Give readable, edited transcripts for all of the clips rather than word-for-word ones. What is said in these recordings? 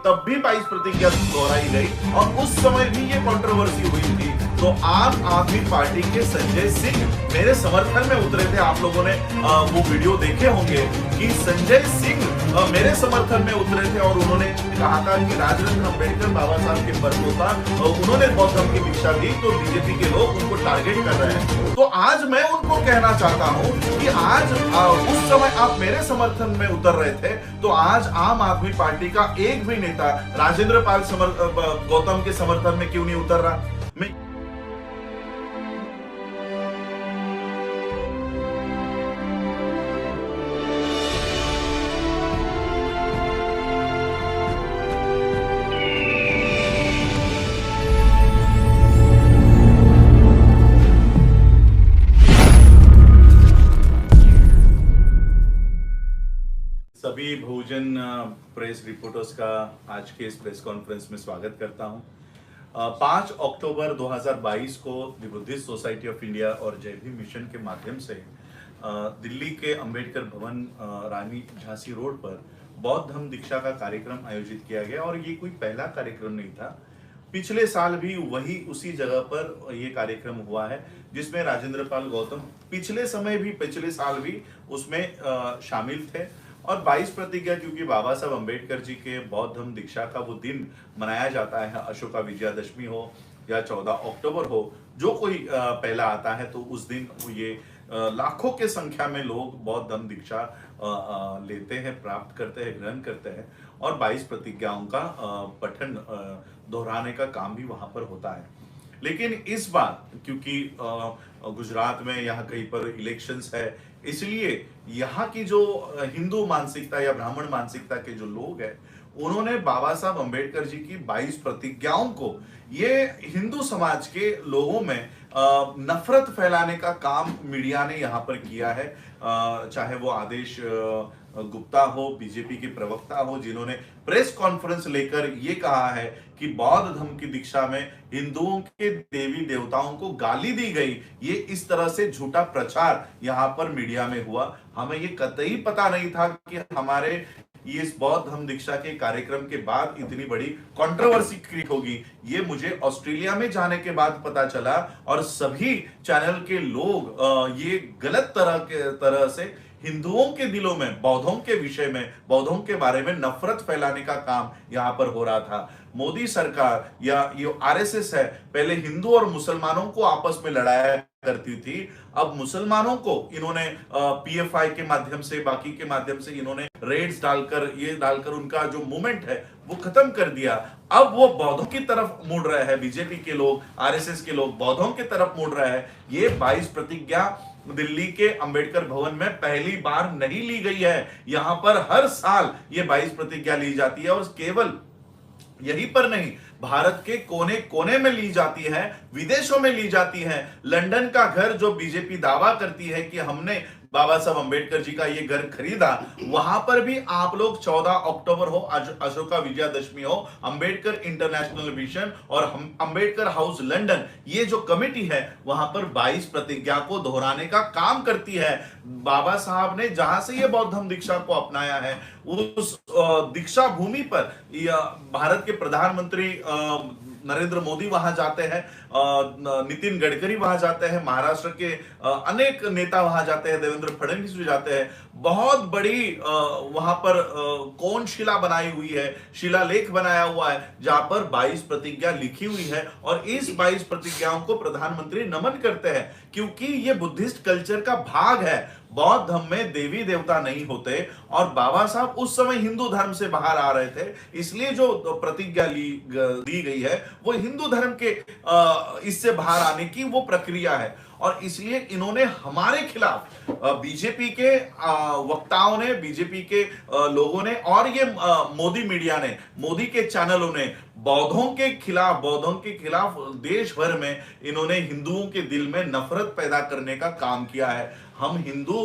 तब भी 22 प्रतिज्ञा दोहराई गई और उस समय भी ये कंट्रोवर्सी हुई थी। तो आम आदमी पार्टी के संजय सिंह मेरे समर्थन में उतरे थे। आप लोगों ने वो वीडियो देखे होंगे कि संजय सिंह मेरे समर्थन में उतरे थे और उन्होंने कहा था कि राजरत्न अंबेडकर बाबा साहब के परपोता उन्होंने बौद्ध धर्म की दीक्षा दी, तो बीजेपी के लोग उनको टारगेट कर रहे हैं। तो आज मैं उनको कहना चाहता हूं कि आज उस समय आप मेरे समर्थन में उतर रहे थे, तो आज आम आदमी पार्टी का एक भी नेता राजेंद्र पाल गौतम के समर्थन में क्यों नहीं उतर रहा? मैं सभी बहुजन प्रेस रिपोर्टर्स का आज के इस प्रेस कॉन्फ्रेंस में स्वागत करता हूं। 5 अक्टूबर 2022 को the Buddhist society of India और जय भीम मिशन के माध्यम से दिल्ली के अंबेडकर भवन रानी झांसी रोड पर बौद्ध धम्म दीक्षा का कार्यक्रम आयोजित किया गया और ये कोई पहला कार्यक्रम नहीं था। पिछले साल भी वही उसी जगह पर ये कार्यक्रम हुआ है जिसमें राजेंद्र पाल गौतम पिछले साल भी उसमें शामिल थे। और 22 प्रतिज्ञा क्योंकि बाबा साहब अंबेडकर जी के बौद्ध धम्म दीक्षा का वो दिन मनाया जाता है, अशोका विजयादशमी हो या 14 अक्टूबर हो, जो कोई पहला आता है तो उस दिन ये लाखों के संख्या में लोग बौद्ध धम्म दीक्षा लेते हैं, प्राप्त करते हैं, ग्रहण करते हैं और 22 प्रतिज्ञाओं का पठन दोहराने का काम भी वहां पर होता है। लेकिन इस बार क्योंकि गुजरात में यहाँ कहीं पर इलेक्शंस है, इसलिए यहाँ की जो हिंदू मानसिकता या ब्राह्मण मानसिकता के जो लोग हैं, उन्होंने बाबा साहब अंबेडकर जी की 22 प्रतिज्ञाओं को ये हिंदू समाज के लोगों में नफरत फैलाने का काम मीडिया ने यहाँ पर किया है। चाहे वो आदेश गुप्ता हो, बीजेपी के प्रवक्ता हो, जिन्होंने प्रेस कॉन्फ्रेंस लेकर ये कहा है कि बौद्ध धर्म की दीक्षा में हिंदुओं के देवी देवताओं को गाली दी गई, ये इस तरह से झूठा प्रचार यहाँ पर मीडिया में हुआ। हमें ये कतई पता नहीं था कि हमारे इस बौद्ध धम्म दीक्षा के कार्यक्रम के बाद इतनी बड़ी कंट्रोवर्सी क्रिएट होगी। ये मुझे ऑस्ट्रेलिया में जाने के बाद पता चला और सभी चैनल के लोग ये गलत तरह से हिंदुओं के दिलों में बौद्धों के विषय में, बौद्धों के बारे में नफरत फैलाने का काम यहां पर हो रहा था। मोदी सरकार या ये आरएसएस है, पहले हिंदू और मुसलमानों को आपस में लड़ाया करती थी, अब मुसलमानों को इन्होंने पीएफआई के माध्यम से, बाकी के माध्यम से इन्होंने रेड्स डालकर उनका जो मूवमेंट है वो खत्म कर दिया। अब वो बौद्धों की तरफ मुड़ रहे हैं, बीजेपी के लोग, आरएसएस के लोग बौद्धों की तरफ मुड़ रहे हैं। ये 22 प्रतिज्ञा दिल्ली के अंबेडकर भवन में पहली बार नहीं ली गई है। यहां पर हर साल ये 22 प्रतिज्ञा ली जाती है और केवल यहीं पर नहीं, भारत के कोने कोने में ली जाती है, विदेशों में ली जाती है। लंदन का घर जो बीजेपी दावा करती है कि हमने बाबा साहब अंबेडकर जी का ये घर खरीदा, वहां पर भी आप लोग 14 अक्टूबर हो, अशोका विजयादशमी हो, अंबेडकर इंटरनेशनल मिशन और अंबेडकर हाउस लंदन, ये जो कमेटी है वहां पर 22 प्रतिज्ञा को दोहराने का काम करती है। बाबा साहब ने जहां से ये बौद्ध धम्म दीक्षा को अपनाया है, उस दीक्षा भूमि पर भारत के प्रधानमंत्री नरेंद्र मोदी वहां जाते हैं, नितिन गडकरी वहां जाते हैं, महाराष्ट्र के अनेक नेता वहां जाते हैं, देवेंद्र फडणवीस भी जाते हैं। बहुत बड़ी वहां पर कोनशिला बनाई हुई है, शिलालेख बनाया हुआ है जहां पर 22 प्रतिज्ञा लिखी हुई है और इस 22 प्रतिज्ञाओं को प्रधानमंत्री नमन करते हैं क्योंकि ये बुद्धिस्ट कल्चर का भाग है। बौद्ध धर्म में देवी देवता नहीं होते और बाबा साहब उस समय हिंदू धर्म से बाहर आ रहे थे, इसलिए जो प्रतिज्ञा दी गई है वो हिंदू धर्म के इससे बाहर आने की वो प्रक्रिया है। और इसलिए इन्होंने हमारे खिलाफ बीजेपी के वक्ताओं ने, बीजेपी के लोगों ने और ये मोदी मीडिया ने, मोदी के चैनलों ने बौद्धों के खिलाफ देश भर में इन्होंने हिंदुओं के दिल में नफरत पैदा करने का काम किया है। हम हिंदू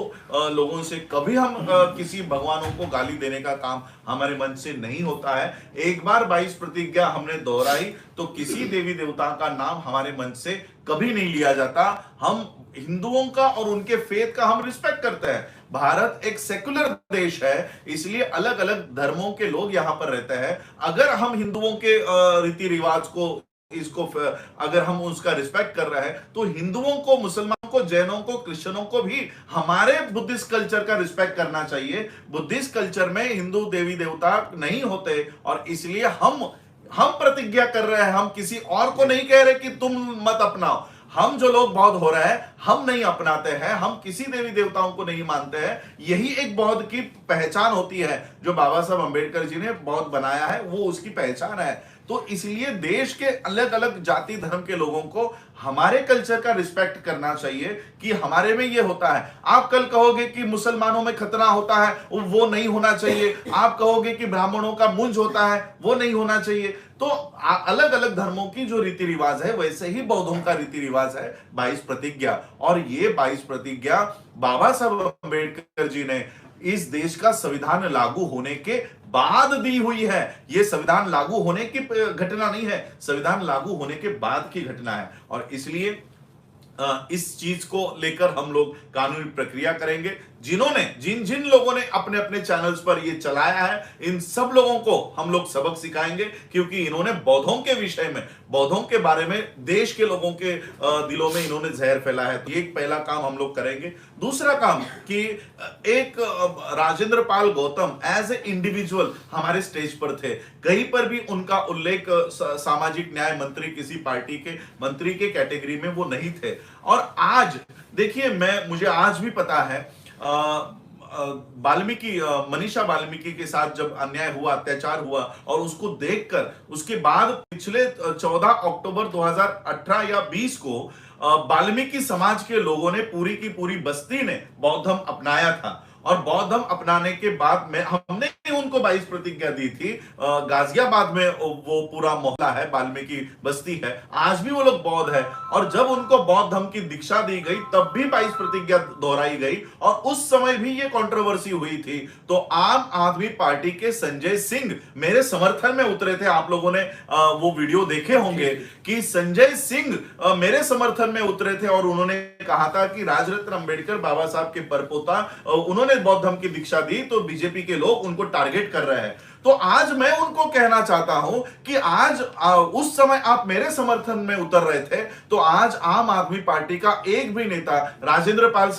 लोगों से कभी हम किसी भगवानों को गाली देने का काम हमारे मन से नहीं होता है। एक बार 22 प्रतिज्ञा हमने दोहराई तो किसी देवी देवता का नाम हमारे मन से कभी नहीं लिया जाता। हम हिंदुओं का और उनके फेथ का हम रिस्पेक्ट करते हैं, भारत एक सेकुलर देश है, इसलिए अलग अलग धर्मों के लोग यहां पर रहते हैं। अगर हम हिंदुओं के रीति रिवाज को अगर हम उसका रिस्पेक्ट कर रहे हैं, तो हिंदुओं को, मुसलमानों को, जैनों को, क्रिश्चियनों को भी हमारे बुद्धिस्ट कल्चर का रिस्पेक्ट करना चाहिए। बुद्धिस्ट कल्चर में हिंदू देवी देवता नहीं होते, और इसलिए हम प्रतिज्ञा कर रहे हैं, हम किसी और को नहीं कह रहे कि तुम मत अपनाओ। हम जो लोग बौद्ध हो रहे हैं, हम नहीं अपनाते हैं, हम किसी देवी देवताओं को नहीं मानते हैं। यही एक बौद्ध की पहचान होती है, जो बाबा साहब अंबेडकर जी ने बौद्ध बनाया है, वो उसकी पहचान है। तो इसलिए देश के अलग अलग जाति धर्म के लोगों को हमारे कल्चर का रिस्पेक्ट करना चाहिए कि हमारे में ये होता है। आप कल कहोगे कि मुसलमानों में खतना होता है, वो नहीं होना चाहिए। आप कहोगे कि ब्राह्मणों का मुंज होता है, वो नहीं होना चाहिए। तो अलग अलग धर्मों की जो रीति रिवाज है, वैसे ही बौद्धों का रीति रिवाज है 22 प्रतिज्ञा। और ये 22 प्रतिज्ञा बाबा साहब अंबेडकर जी ने इस देश का संविधान लागू होने के बाद दी हुई है। यह संविधान लागू होने की घटना नहीं है, संविधान लागू होने के बाद की घटना है। और इसलिए इस चीज को लेकर हम लोग कानूनी प्रक्रिया करेंगे। जिन जिन लोगों ने अपने अपने चैनल्स पर ये चलाया है, इन सब लोगों को हम लोग सबक सिखाएंगे, क्योंकि इन्होंने बौद्धों के विषय में, बौद्धों के बारे में देश के लोगों के दिलों में इन्होंने जहर फैला है। तो ये एक पहला काम हम लोग करेंगे। दूसरा काम कि एक Rajendra Pal Gautam as a individual हमारे स्टेज पर थे, कहीं पर भी उनका उल्लेख सामाजिक न्याय मंत्री, किसी पार्टी के मंत्री के कैटेगरी में वो नहीं थे। और आज देखिए, मुझे आज भी पता है, वाल्मीकि, मनीषा वाल्मीकि के साथ जब अन्याय हुआ, अत्याचार हुआ, और उसको देखकर उसके बाद पिछले 14 अक्टूबर 2018 या 20 को वाल्मीकि समाज के लोगों ने, पूरी की पूरी बस्ती ने बौद्ध धर्म अपनाया था। और बौद्ध धर्म अपनाने के बाद में हमने उनको 22 प्रतिज्ञा दी थी। गाजियाबाद में वो पूरा मोहल्ला है, वाल्मीकि बस्ती है, आज भी वो लोग बौद्ध है। और जब उनको बौद्ध धर्म की दीक्षा दी गई, तब भी 22 प्रतिज्ञा दोहराई गई, और उस समय भी ये कंट्रोवर्सी हुई थी। तो आम आदमी पार्टी के संजय सिंह मेरे समर्थन में उतरे थे। आप लोगों ने वो वीडियो देखे होंगे कि संजय सिंह मेरे समर्थन में उतरे थे, और उन्होंने कहा था कि राजरत्न अंबेडकर बाबा साहब के परपोता, उन्होंने बौद्ध धर्म की दीक्षा दी, तो बीजेपी के लोग उनको टारगेट कर रहे हैं। तो आज मैं उनको कहना चाहता हूं कि आज उस समय आप मेरे समर्थन में उतर रहे थे, तो आज आम आदमी पार्टी का एक भी नेता राजेंद्र पाल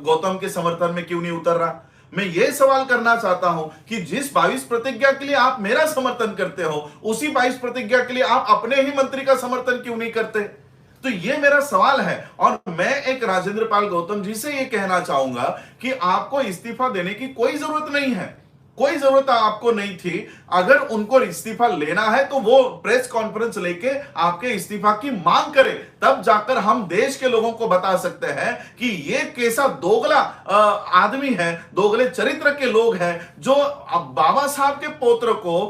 गौतम के समर्थन में क्यों नहीं उतर रहा? मैं ये सवाल करना चाहता हूं कि जिस 22 प्रतिज्ञा के लिए आप मेरा समर्थन करते हो, उसी 22 प्रतिज्ञा के लिए आप अपने ही मंत्री का समर्थन क्यों नहीं करते? तो ये मेरा सवाल है। और मैं एक राजेंद्र पाल गौतम जी से ये कहना चाहूंगा कि आपको इस्तीफा देने की कोई जरूरत नहीं है, कोई जरूरत आपको नहीं थी। अगर उनको इस्तीफा लेना है तो वो प्रेस कॉन्फ्रेंस लेके आपके इस्तीफा की मांग करे, तब जाकर हम देश के लोगों को बता सकते हैं कि ये कैसा दोगला आदमी है, दोगले चरित्र के लोग हैं, जो बाबा साहब के पौत्र को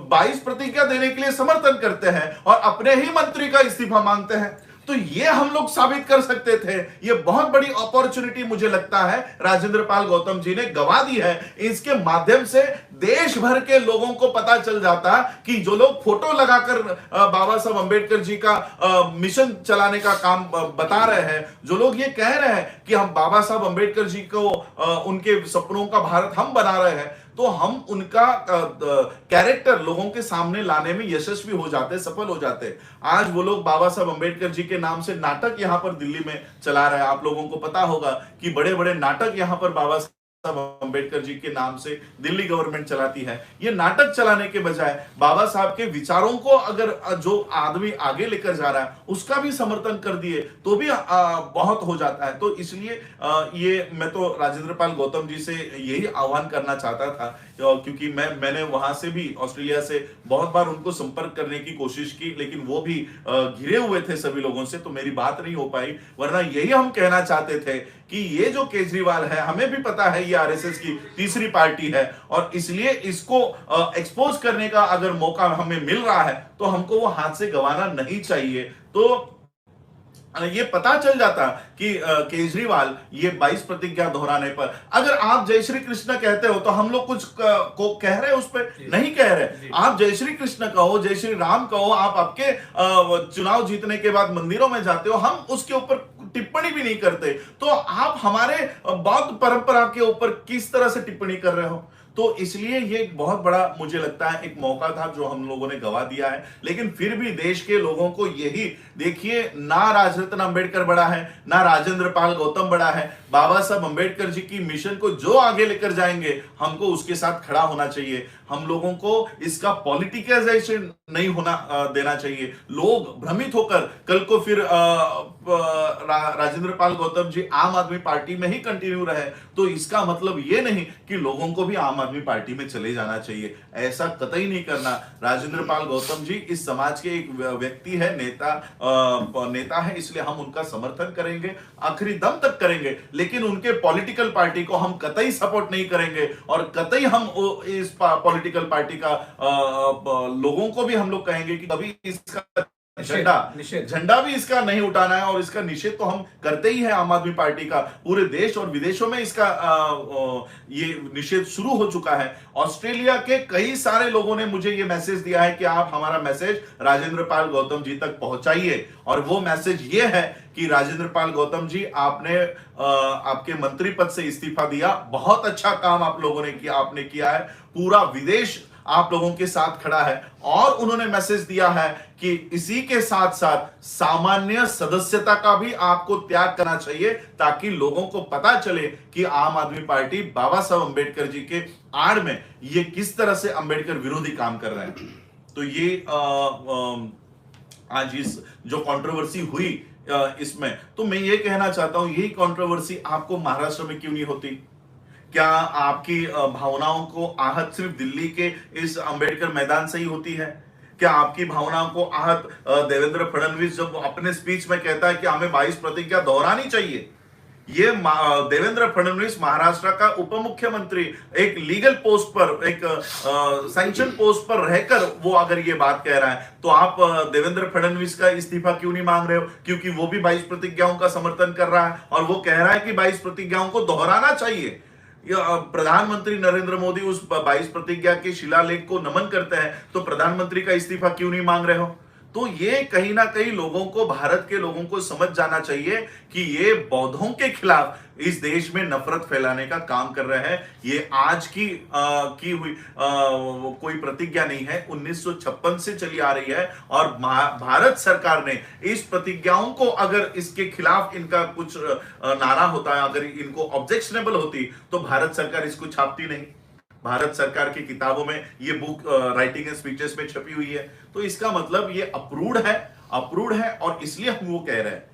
22 प्रतिज्ञा देने के लिए समर्थन करते हैं और अपने ही मंत्री का इस्तीफा मांगते हैं। तो ये हम लोग साबित कर सकते थे। ये बहुत बड़ी अपॉर्चुनिटी मुझे लगता है राजेंद्र पाल गौतम जी ने गवा दी है। इसके माध्यम से देश भर के लोगों को पता चल जाता कि जो लोग फोटो लगाकर बाबा साहब अंबेडकर जी का मिशन चलाने का काम बता रहे हैं, जो लोग ये कह रहे हैं कि हम बाबा साहब अंबेडकर जी को उनके सपनों का भारत हम बना रहे हैं, तो हम उनका कैरेक्टर लोगों के सामने लाने में यशस्वी हो जाते, सफल हो जाते। आज वो लोग बाबा साहब अंबेडकर जी के नाम से नाटक यहां पर दिल्ली में चला रहे हैं। आप लोगों को पता होगा कि बड़े बड़े नाटक यहां पर बाबा साहब अंबेडकर जी के नाम से दिल्ली गवर्नमेंट चलाती है। ये नाटक चलाने के बजाय बाबा साहब के विचारों को अगर जो आदमी आगे लेकर जा रहा है उसका भी समर्थन कर दिए तो भी बहुत हो जाता है। तो इसलिए ये मैं तो राजेंद्र पाल गौतम जी से यही आह्वान करना चाहता था, क्योंकि मैंने वहां से भी, ऑस्ट्रेलिया से बहुत बार उनको संपर्क करने की कोशिश की, लेकिन वो भी घिरे हुए थे सभी लोगों से, तो मेरी बात नहीं हो पाई। वरना यही हम कहना चाहते थे कि ये जो केजरीवाल है, हमें भी पता है ये आरएसएस की तीसरी पार्टी है, और इसलिए इसको एक्सपोज करने का अगर मौका हमें मिल रहा है तो हमको वो हाथ से गंवाना नहीं चाहिए। तो ये पता चल जाता कि केजरीवाल ये 22 प्रतिज्ञा दोहराने पर, अगर आप जय श्री कृष्ण कहते हो तो हम लोग कुछ को कह रहे हैं, उस पर नहीं कह रहे। आप जय श्री कृष्ण कहो, जय श्री राम कहो, आप आपके चुनाव जीतने के बाद मंदिरों में जाते हो, हम उसके ऊपर टिप्पणी भी नहीं करते, तो आप हमारे बौद्ध परंपरा के ऊपर किस तरह से टिप्पणी कर रहे हो? तो इसलिए ये एक बहुत बड़ा मुझे लगता है एक मौका था जो हम लोगों ने गवा दिया है। लेकिन फिर भी देश के लोगों को यही देखिए, ना राजरत्न अंबेडकर बड़ा है, ना राजेंद्र पाल गौतम बड़ा है। बाबा साहब अंबेडकर जी की मिशन को जो आगे लेकर जाएंगे, हमको उसके साथ खड़ा होना चाहिए। हम लोगों को इसका पॉलिटिकाइजेशन नहीं होना देना चाहिए। लोग भ्रमित होकर कल को फिर राजेंद्र पाल गौतम जी आम आदमी पार्टी में ही कंटिन्यू रहे, तो इसका मतलब ये नहीं कि लोगों को भी आम आदमी पार्टी में चले जाना चाहिए। ऐसा कतई नहीं करना। राजेंद्र पाल गौतम जी इस समाज के एक व्यक्ति है, नेता है, इसलिए हम उनका समर्थन करेंगे, आखिरी दम तक करेंगे। लेकिन उनके पॉलिटिकल पार्टी को हम कतई सपोर्ट नहीं करेंगे, और कतई हम इस पॉलिटिकल पार्टी का लोगों को भी हम लोग कहेंगे कि कभी इसका झंडा भी इसका नहीं उठाना है। और इसका निषेध तो हम करते ही है। आम आदमी पार्टी का पूरे देश और विदेशों में इसका ये निषेध शुरू हो चुका है। ऑस्ट्रेलिया के कई सारे लोगों ने मुझे ये मैसेज दिया है कि आप हमारा मैसेज राजेंद्र पाल गौतम जी तक पहुंचाइए। और वो मैसेज ये है कि राजेंद्र पाल गौतम जी, आपने आपके मंत्री पद से इस्तीफा दिया, बहुत अच्छा काम आप लोगों ने किया, आपने किया है। पूरा विदेश आप लोगों के साथ खड़ा है। और उन्होंने मैसेज दिया है कि इसी के साथ साथ सामान्य सदस्यता का भी आपको त्याग करना चाहिए, ताकि लोगों को पता चले कि आम आदमी पार्टी बाबा साहब अंबेडकर जी के आड़ में ये किस तरह से अंबेडकर विरोधी काम कर रहे हैं। तो ये आज इस जो कंट्रोवर्सी हुई इसमें, तो मैं ये कहना चाहता हूं, यही कंट्रोवर्सी आपको महाराष्ट्र में क्यों नहीं होती? क्या आपकी भावनाओं को आहत सिर्फ दिल्ली के इस अंबेडकर मैदान से ही होती है? क्या आपकी भावनाओं को आहत देवेंद्र फडणवीस जब अपने स्पीच में कहता है कि हमें 22 प्रतिज्ञा दोहरानी चाहिए? ये देवेंद्र फडणवीस महाराष्ट्र का उप मुख्यमंत्री, एक लीगल पोस्ट पर, एक सैंक्शन पोस्ट पर रहकर वो अगर ये बात कह रहा है, तो आप देवेंद्र फडणवीस का इस्तीफा क्यों नहीं मांग रहे हो? क्योंकि वो भी 22 प्रतिज्ञाओं का समर्थन कर रहा है और वो कह रहा है कि 22 प्रतिज्ञाओं को दोहराना चाहिए। प्रधानमंत्री नरेंद्र मोदी उस 22 प्रतिज्ञा के शिलालेख को नमन करते हैं, तो प्रधानमंत्री का इस्तीफा क्यों नहीं मांग रहे हो? तो ये कहीं ना कहीं लोगों को, भारत के लोगों को समझ जाना चाहिए कि ये बौद्धों के खिलाफ इस देश में नफरत फैलाने का काम कर रहे हैं। ये आज की हुई कोई प्रतिज्ञा नहीं है, 1956 से चली आ रही है। और भारत सरकार ने इस प्रतिज्ञाओं को, अगर इसके खिलाफ इनका कुछ नारा होता है, अगर इनको ऑब्जेक्शनेबल होती, तो भारत सरकार इसको छापती नहीं। भारत सरकार की किताबों में ये बुक राइटिंग एंड स्पीचेस में छपी हुई है। तो इसका मतलब ये अप्रूव्ड है और इसलिए हम वो कह रहे हैं।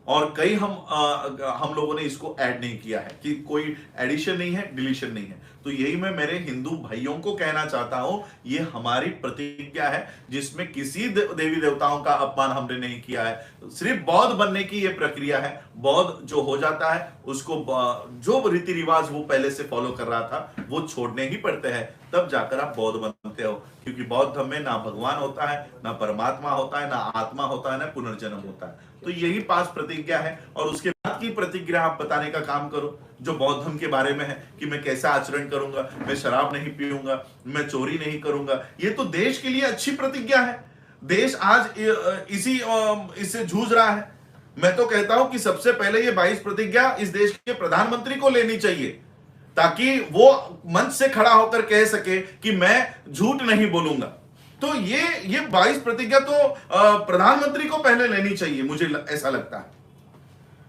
और कई हम लोगों ने इसको ऐड नहीं किया है कि कोई एडिशन नहीं है, डिलीशन नहीं है। तो यही मैं मेरे हिंदू भाइयों को कहना चाहता हूं, ये हमारी प्रतिज्ञा है जिसमें किसी देवी देवताओं का अपमान हमने नहीं किया है। सिर्फ बौद्ध बनने की ये प्रक्रिया है। बौद्ध जो हो जाता है, उसको जो रीति रिवाज वो पहले से फॉलो कर रहा था वो छोड़ने ही पड़ते हैं, तब जाकर आप बौद्ध बनते हो। क्योंकि बौद्ध धर्म में ना भगवान होता है, ना परमात्मा होता है, ना आत्मा होता है, ना पुनर्जन्म होता है। तो यही 5 प्रतिज्ञा है। और उसके बाद की प्रतिज्ञा आप बताने का काम करो, जो बौद्ध धर्म के बारे में है कि मैं कैसा आचरण करूंगा, मैं शराब नहीं पीऊंगा, मैं चोरी नहीं करूंगा। ये तो देश के लिए अच्छी प्रतिज्ञा है। देश आज इससे जूझ रहा है। मैं तो कहता हूं कि सबसे पहले ये 22 प्रतिज्ञा इस देश के प्रधानमंत्री को लेनी चाहिए, ताकि वो मंच से खड़ा होकर कह सके कि मैं झूठ नहीं बोलूंगा। तो ये 22 प्रतिज्ञा तो प्रधानमंत्री को पहले लेनी चाहिए, मुझे ऐसा लगता है।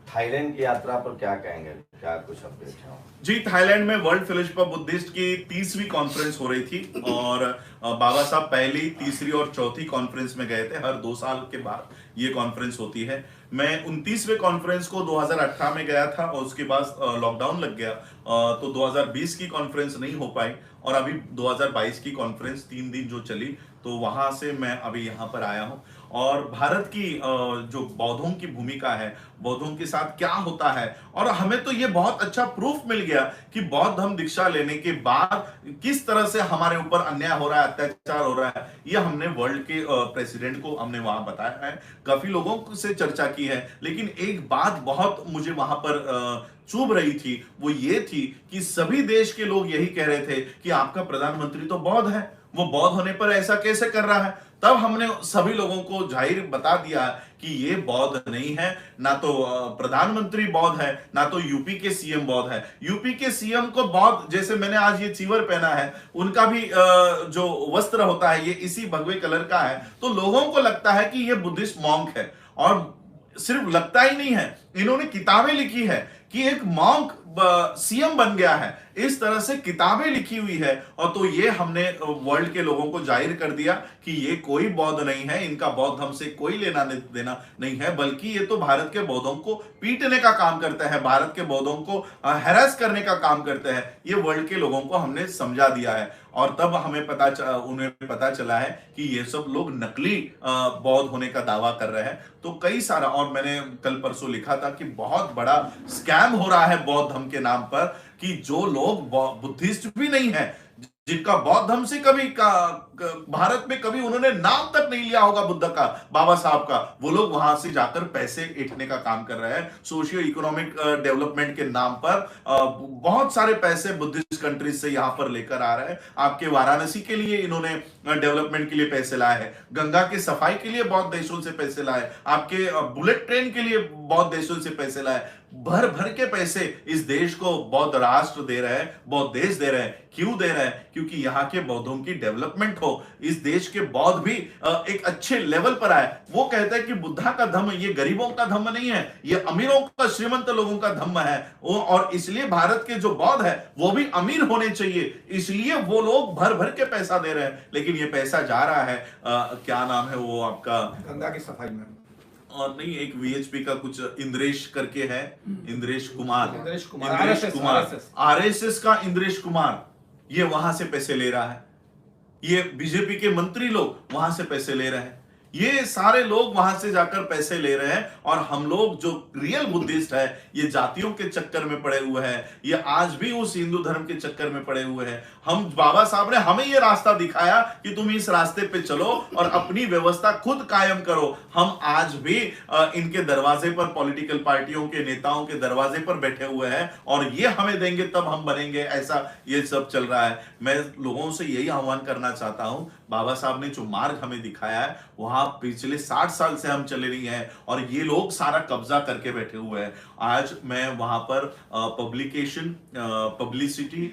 थाईलैंड की यात्रा पर क्या कहेंगे, क्या कुछ अपडेट है? जी, थाईलैंड में वर्ल्ड फेलोशिप ऑफ बुद्धिस्ट की 30वीं कॉन्फ्रेंस हो रही थी और बाबा साहब पहली, तीसरी और चौथी कॉन्फ्रेंस में गए थे। हर 2 साल के बाद ये कॉन्फ्रेंस होती है। मैं 29वें कॉन्फ्रेंस को 2018 में गया था और उसके बाद लॉकडाउन लग गया, तो 2020 की कॉन्फ्रेंस नहीं हो पाई। और अभी 2022 की कॉन्फ्रेंस 3 दिन जो चली, तो वहां से मैं अभी यहाँ पर आया हूँ। और भारत की जो बौद्धों की भूमिका है, बौद्धों के साथ क्या होता है, और हमें तो ये बहुत अच्छा प्रूफ मिल गया कि बौद्ध धर्म दीक्षा लेने के बाद किस तरह से हमारे ऊपर अन्याय हो रहा है, अत्याचार हो रहा है। ये हमने वर्ल्ड के प्रेसिडेंट को हमने वहां बताया है, काफी लोगों से चर्चा की है। लेकिन एक बात बहुत मुझे वहां पर चुभ रही थी, वो ये थी कि सभी देश के लोग यही कह रहे थे कि आपका प्रधानमंत्री तो बौद्ध है, वो बौद्ध होने पर ऐसा कैसे कर रहा है। तब हमने सभी लोगों को जाहिर बता दिया कि ये बौद्ध नहीं है, ना तो प्रधानमंत्री बौद्ध है, ना तो यूपी के सीएम बौद्ध है। यूपी के सीएम को बौद्ध, जैसे मैंने आज ये चीवर पहना है, उनका भी जो वस्त्र होता है ये इसी भगवे कलर का है, तो लोगों को लगता है कि ये बुद्धिस्ट मॉन्क है। और सिर्फ लगता ही नहीं है, इन्होंने किताबें लिखी है कि एक मॉन्क सीएम बन गया है, इस तरह से किताबें लिखी हुई है। और तो ये हमने वर्ल्ड के लोगों को जाहिर कर दिया कि ये कोई बौद्ध नहीं है, इनका बौद्ध हमसे कोई लेना देना नहीं है, बल्कि ये तो भारत के बौद्धों को पीटने का काम करते हैं, भारत के बौद्धों को हैरेस करने का काम करते हैं। ये वर्ल्ड के लोगों को हमने समझा दिया है। और तब हमें उन्हें पता चला है कि ये सब लोग नकली बौद्ध होने का दावा कर रहे हैं। तो कई सारा, और मैंने कल परसों लिखा था कि बहुत बड़ा स्कैम हो रहा है बौद्ध धर्म के नाम पर, कि जो लोग बुद्धिस्ट भी नहीं है, जिनका बौद्ध धर्म से कभी भारत में कभी उन्होंने नाम तक नहीं लिया होगा बुद्ध का, बाबा साहब का, वो लोग वहां से जाकर पैसे ऐंठने का काम कर रहे हैं। सोशियो इकोनॉमिक डेवलपमेंट के नाम पर बहुत सारे पैसे बुद्धिस्ट कंट्रीज से यहां पर लेकर आ रहे हैं। आपके वाराणसी के लिए इन्होंने डेवलपमेंट के लिए पैसे लाए हैं, गंगा की सफाई के लिए बौद्ध देशों से पैसे लाए, आपके बुलेट ट्रेन के लिए बौद्ध देशों से पैसे लाए, भर भर के पैसे इस देश को बौद्ध राष्ट्र दे रहे हैं, बौद्ध देश दे रहे हैं। क्यों दे रहे हैं? क्योंकि यहाँ के बौद्धों की डेवलपमेंट हो, इस देश के बौद्ध भी एक अच्छे लेवल पर आए। वो कहते हैं कि बुद्धा का धम्म ये गरीबों का धम्म नहीं है, ये अमीरों का, श्रीमंत लोगों का धम्म है। और इसलिए भारत के जो बौद्ध है वो भी अमीर होने चाहिए, इसलिए वो लोग भर भर के पैसा दे रहे हैं। लेकिन ये पैसा जा रहा है क्या नाम है वो आपका, गंगा की सफाई में, और नहीं, एक वीएचपी का कुछ इंद्रेश करके है, इंद्रेश कुमार, आरएसएस का इंद्रेश कुमार, ये वहां से पैसे ले रहा है। ये बीजेपी के मंत्री लोग वहां से पैसे ले रहे हैं, ये सारे लोग वहां से जाकर पैसे ले रहे हैं। और हम लोग जो रियल बुद्धिस्ट है, ये जातियों के चक्कर में पड़े हुए हैं, ये आज भी उस हिंदू धर्म के चक्कर में पड़े हुए हैं। हम, बाबा साहब ने हमें ये रास्ता दिखाया कि तुम इस रास्ते पे चलो और अपनी व्यवस्था खुद कायम करो। हम आज भी इनके दरवाजे पर, पॉलिटिकल पार्टियों के नेताओं के दरवाजे पर बैठे हुए हैं, और ये हमें देंगे तब हम बनेंगे, ऐसा ये सब चल रहा है। मैं लोगों से यही आह्वान करना चाहता हूं, बाबा साहब ने जो मार्ग हमें दिखाया है वहां पिछले 60 साल से हम चले नहीं है, और ये लोग सारा कब्जा करके बैठे हुए हैं। आज मैं वहां पर publication, publicity,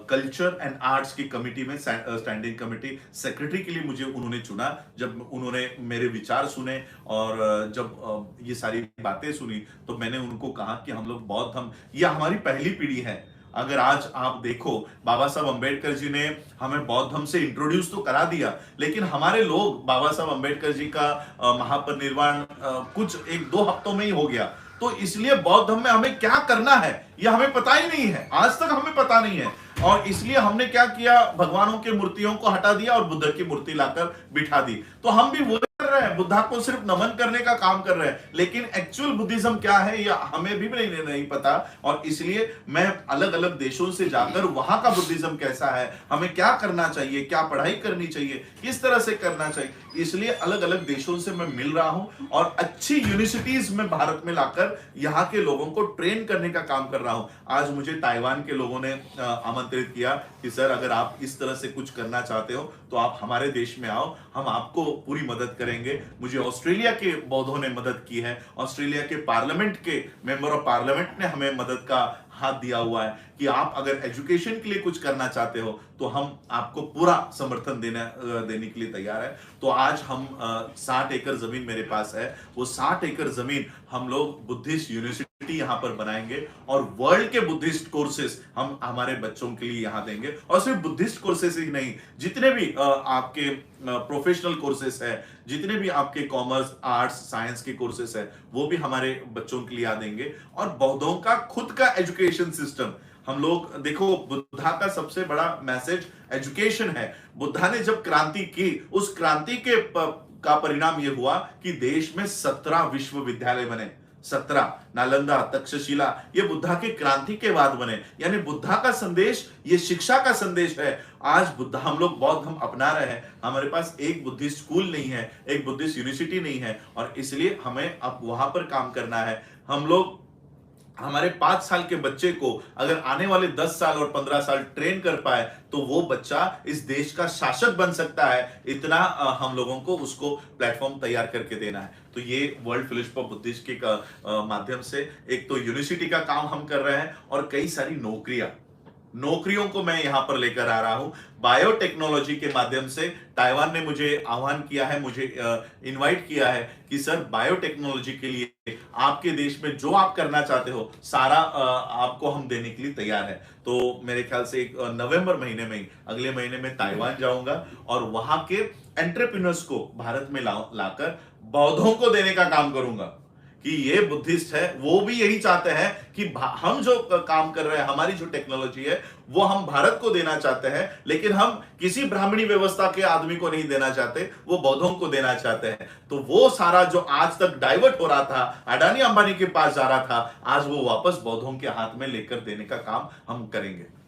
culture and arts की कमिटी में, स्टैंडिंग कमेटी सेक्रेटरी के लिए मुझे उन्होंने चुना। जब उन्होंने मेरे विचार सुने और जब ये सारी बातें सुनी, तो मैंने उनको कहा कि हम लोग बौद्ध धर्म, ये हमारी पहली पीढ़ी है। अगर आज आप देखो, बाबा साहब अंबेडकर जी ने हमें बौद्ध धर्म से इंट्रोड्यूस तो करा दिया, लेकिन हमारे लोग, बाबा साहब अंबेडकर जी का महापरिनिर्वाण कुछ 1-2 हफ्तों में ही हो गया। तो इसलिए बौद्ध धर्म में हमें क्या करना है यह हमें पता ही नहीं है, आज तक हमें पता नहीं है। और इसलिए हमने क्या किया, भगवानों के मूर्तियों को हटा दिया और बुद्ध की मूर्ति लाकर बिठा दी। तो हम भी वो कर रहे हैं, बुद्धा को सिर्फ नमन करने का काम कर रहे हैं, लेकिन एक्चुअल बुद्धिज्म क्या है या हमें भी नहीं पता। और इसलिए मैं अलग अलग देशों से जाकर वहां का बुद्धिज्म कैसा है, हमें क्या करना चाहिए, क्या पढ़ाई करनी चाहिए, किस तरह से करना चाहिए, इसलिए अलग अलग देशों से मैं मिल रहा हूं और अच्छी यूनिवर्सिटीज में भारत में लाकर यहाँ के लोगों को ट्रेन करने का काम कर रहा हूं। आज मुझे ताइवान के लोगों ने आमंत्रित किया कि सर, अगर आप इस तरह से कुछ करना चाहते हो तो आप हमारे देश में आओ, हम आपको पूरी मदद करेंगे। मुझे ऑस्ट्रेलिया के बौद्धों ने मदद की है, ऑस्ट्रेलिया के पार्लियामेंट के मेंबर ऑफ पार्लियामेंट ने हमें मदद का हाथ दिया हुआ है कि आप अगर एजुकेशन के लिए कुछ करना चाहते हो तो हम आपको पूरा समर्थन देने के लिए तैयार है। तो आज हम 60 एकड़ जमीन मेरे पास है, वो 60 एकड़ जमीन हम लोग बुद्धिस्ट यूनिवर्सिटी यहाँ पर बनाएंगे और वर्ल्ड के बुद्धिस्ट कोर्सेस हम हमारे बच्चों के लिए यहाँ देंगे। और सिर्फ बुद्धिस्ट कोर्सेस ही नहीं, जितने भी आपके प्रोफेशनल कोर्सेस है, जितने भी आपके कॉमर्स, आर्ट्स, साइंस के कोर्सेस है, वो भी हमारे बच्चों के लिए आ देंगे। और बौद्धों का खुद का एजुकेशन सिस्टम हम लोग, देखो, बुद्धा का सबसे बड़ा मैसेज एजुकेशन है। बुद्धा ने जब क्रांति की, उस क्रांति का परिणाम यह हुआ कि देश में 17 विश्वविद्यालय बने, 17, नालंदा, तक्षशिला, ये बुद्धा के क्रांति के बाद बने। यानी बुद्धा का संदेश, ये शिक्षा का संदेश है। आज बुद्धा, हम लोग बौद्ध हम अपना रहे हैं, हमारे पास एक बुद्धिस्ट स्कूल नहीं है, एक बुद्धिस्ट यूनिवर्सिटी नहीं है, और इसलिए हमें अब वहां पर काम करना है। हम लोग हमारे 5 साल के बच्चे को अगर आने वाले 10 साल और 15 साल ट्रेन कर पाए तो वो बच्चा इस देश का शासक बन सकता है। इतना हम लोगों को उसको प्लेटफॉर्म तैयार करके देना है। तो ये वर्ल्ड फेलोशिप ऑफ बुद्धिस्ट के माध्यम से एक तो यूनिवर्सिटी का काम हम कर रहे हैं और कई सारी नौकरियों को मैं यहां पर लेकर आ रहा हूं। बायोटेक्नोलॉजी के माध्यम से ताइवान ने मुझे आह्वान किया है, मुझे इनवाइट किया है कि सर बायोटेक्नोलॉजी के लिए आपके देश में जो आप करना चाहते हो सारा आपको हम देने के लिए तैयार है। तो मेरे ख्याल से नवंबर महीने में ही, अगले महीने में ताइवान जाऊंगा और वहां के एंटरप्रेन्योर्स को भारत में लाकर बौद्धों को देने का काम करूंगा कि ये बुद्धिस्ट है, वो भी यही चाहते हैं कि हम जो काम कर रहे हैं, हमारी जो टेक्नोलॉजी है वो हम भारत को देना चाहते हैं, लेकिन हम किसी ब्राह्मणी व्यवस्था के आदमी को नहीं देना चाहते, वो बौद्धों को देना चाहते हैं। तो वो सारा जो आज तक डाइवर्ट हो रहा था, अडानी अंबानी के पास जा रहा था, आज वो वापस बौद्धों के हाथ में लेकर देने का काम हम करेंगे।